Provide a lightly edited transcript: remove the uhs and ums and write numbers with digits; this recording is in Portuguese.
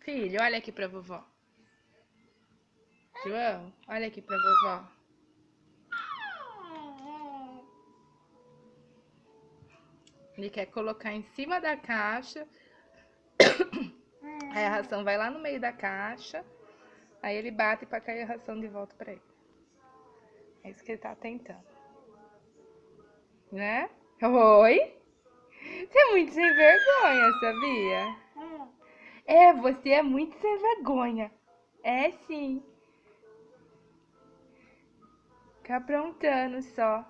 Filho, olha aqui pra vovó. João, olha aqui pra vovó. Ele quer colocar em cima da caixa. Aí a ração vai lá no meio da caixa. Aí ele bate pra cair a ração de volta pra ele. É isso que ele tá tentando. Né? Oi? Você é muito sem vergonha, sabia? É, você é muito sem vergonha. É sim. Fica aprontando só.